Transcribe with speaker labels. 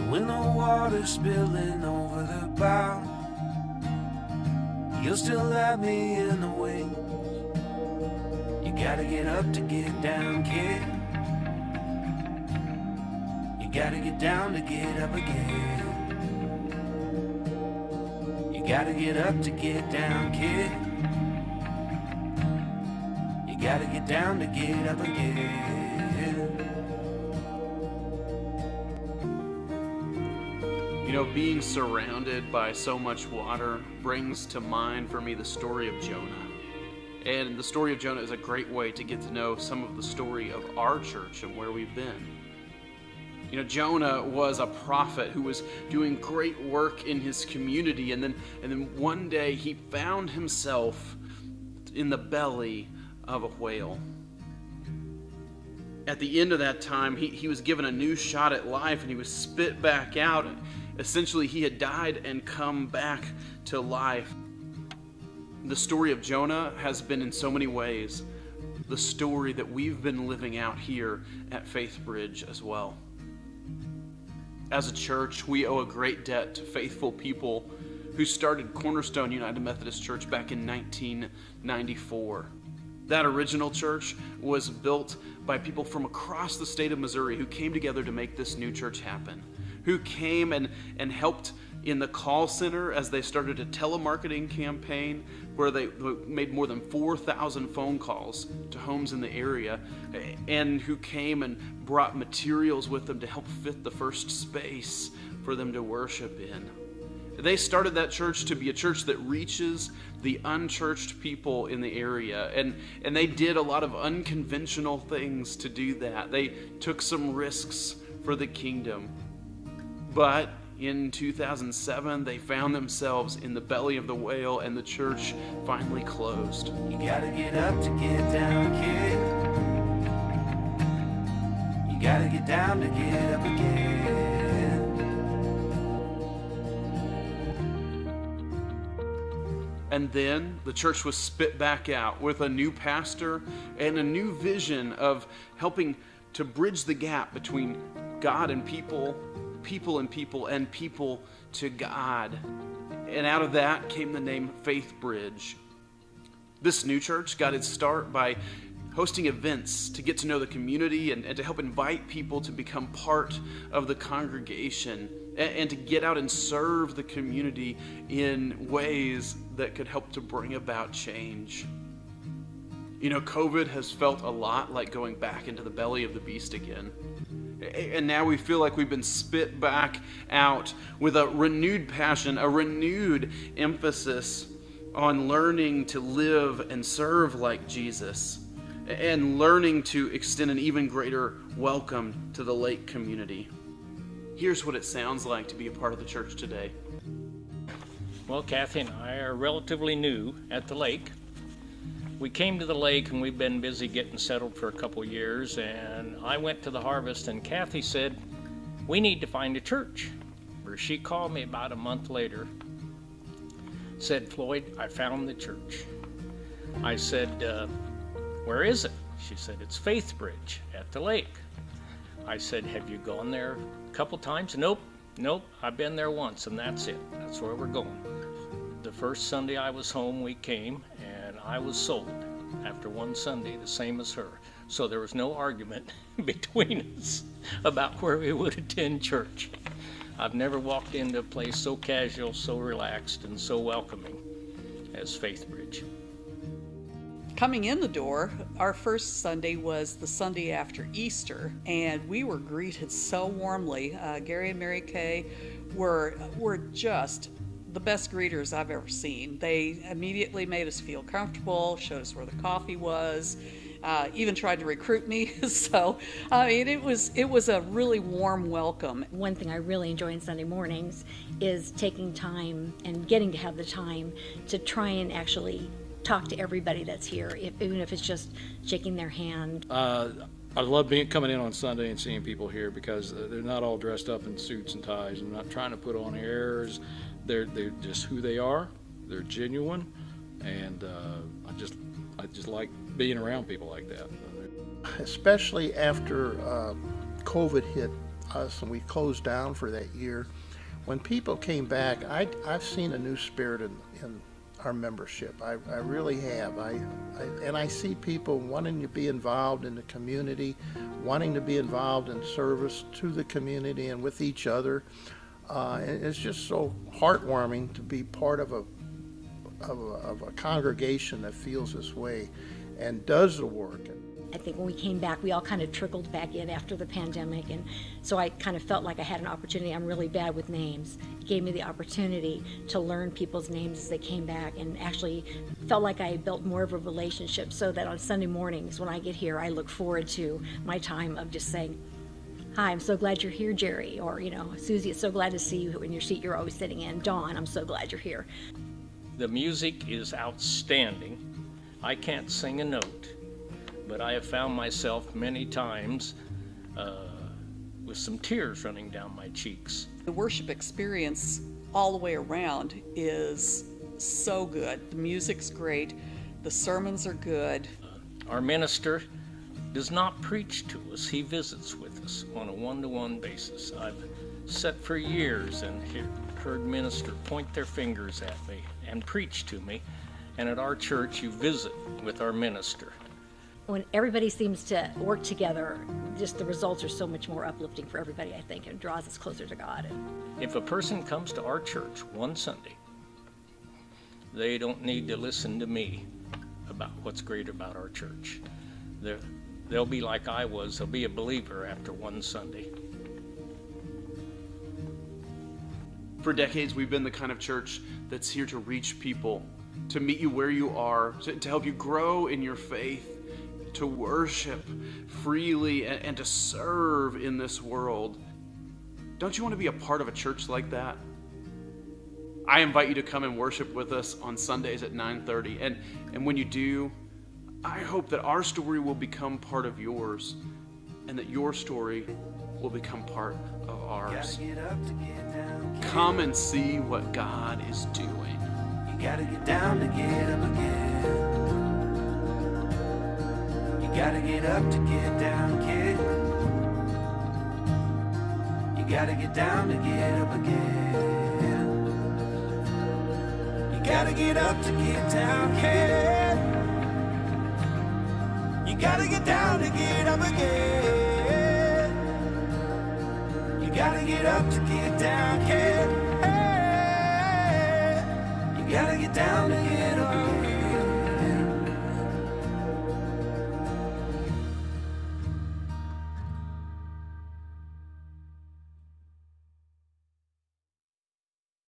Speaker 1: when the water's spilling over the bow, you'll still have me in the wings. You gotta get up to get down, kid. You gotta get down to get up again. You gotta get up to get down, kid. You gotta get down to get up again.
Speaker 2: You know, being surrounded by so much water brings to mind for me the story of Jonah. And the story of Jonah is a great way to get to know some of the story of our church and where we've been. You know, Jonah was a prophet who was doing great work in his community, and then one day he found himself in the belly of a whale. At the end of that time, he was given a new shot at life, and he was spit back out. Essentially, he had died and come back to life. The story of Jonah has been in so many ways the story that we've been living out here at Faithbridge as well. As a church, we owe a great debt to faithful people who started Cornerstone United Methodist Church back in 1994. That original church was built by people from across the state of Missouri who came together to make this new church happen, who came and helped in the call center as they started a telemarketing campaign where they made more than 4,000 phone calls to homes in the area, and who came and brought materials with them to help fit the first space for them to worship in. They started that church to be a church that reaches the unchurched people in the area, and they did a lot of unconventional things to do that. They took some risks for the kingdom. But in 2007, they found themselves in the belly of the whale, and the church finally closed.
Speaker 1: You gotta get up to get down, kid. You gotta get down to get up again.
Speaker 2: And then the church was spit back out with a new pastor and a new vision of helping to bridge the gap between God and people, people and people, and people to God. And out of that came the name Faithbridge. This new church got its start by hosting events to get to know the community and to help invite people to become part of the congregation and to get out and serve the community in ways that could help to bring about change. You know, COVID has felt a lot like going back into the belly of the beast again. And now we feel like we've been spit back out with a renewed passion, a renewed emphasis on learning to live and serve like Jesus, and learning to extend an even greater welcome to the Lake community. Here's what it sounds like to be a part of the church today.
Speaker 3: Well, Kathy and I are relatively new at the lake. We came to the lake and we've been busy getting settled for a couple years, and I went to the harvest and Kathy said, we need to find a church. Or she called me about a month later, said, Floyd, I found the church. I said, where is it? She said, it's Faithbridge at the lake. I said, have you gone there a couple times? Nope, I've been there once and that's it. That's where we're going. The first Sunday I was home, we came, and I was sold after one Sunday, the same as her. So there was no argument between us about where we would attend church. I've never walked into a place so casual, so relaxed, and so welcoming as Faithbridge.
Speaker 4: Coming in the door, our first Sunday was the Sunday after Easter, and we were greeted so warmly. Gary and Mary Kay were just the best greeters I've ever seen. They immediately made us feel comfortable, showed us where the coffee was, even tried to recruit me. So, I mean, it was a really warm welcome.
Speaker 5: One thing I really enjoy on Sunday mornings is taking time and getting to have the time to try and actually talk to everybody that's here, even if it's just shaking their hand.
Speaker 6: I love coming in on Sunday and seeing people here because they're not all dressed up in suits and ties. I'm not trying to put on airs. They're just who they are. They're genuine, and I just like being around people like that.
Speaker 7: Especially after COVID hit, us and we closed down for that year, when people came back, I've seen a new spirit in our membership. I really have. And I see people wanting to be involved in the community, wanting to be involved in service to the community and with each other. And it's just so heartwarming to be part of a congregation that feels this way and does the work.
Speaker 5: I think when we came back, we all kind of trickled back in after the pandemic, and so I kind of felt like I had an opportunity. I'm really bad with names. It gave me the opportunity to learn people's names as they came back, and actually felt like I built more of a relationship, so that on Sunday mornings when I get here, I look forward to my time of just saying, "Hi, I'm so glad you're here, Jerry," or, you know, "Susie, it's so glad to see you in your seat you're always sitting in. Dawn, I'm so glad you're here."
Speaker 3: The music is outstanding. I can't sing a note, but I have found myself many times with some tears running down my cheeks.
Speaker 4: The worship experience all the way around is so good. The music's great. The sermons are good.
Speaker 3: Our minister does not preach to us. He visits with us on a one-to-one basis. I've sat for years and heard minister point their fingers at me and preach to me. And at our church, you visit with our minister.
Speaker 5: When everybody seems to work together, just the results are so much more uplifting for everybody, I think, and draws us closer to God.
Speaker 3: If a person comes to our church one Sunday, they don't need to listen to me about what's great about our church. They'll be like I was. They'll be a believer after one Sunday.
Speaker 2: For decades, we've been the kind of church that's here to reach people, to meet you where you are, to help you grow in your faith, to worship freely and to serve in this world. Don't you want to be a part of a church like that? I invite you to come and worship with us on Sundays at 9:30. And when you do, I hope that our story will become part of yours and that your story will become part of ours. Come and see what God is doing.
Speaker 1: You gotta get down to get up again. You gotta get up to get down, kid. You gotta get down to get up again. You gotta get up to get down, kid. You gotta get down to get up again. You gotta get up to get down, kid.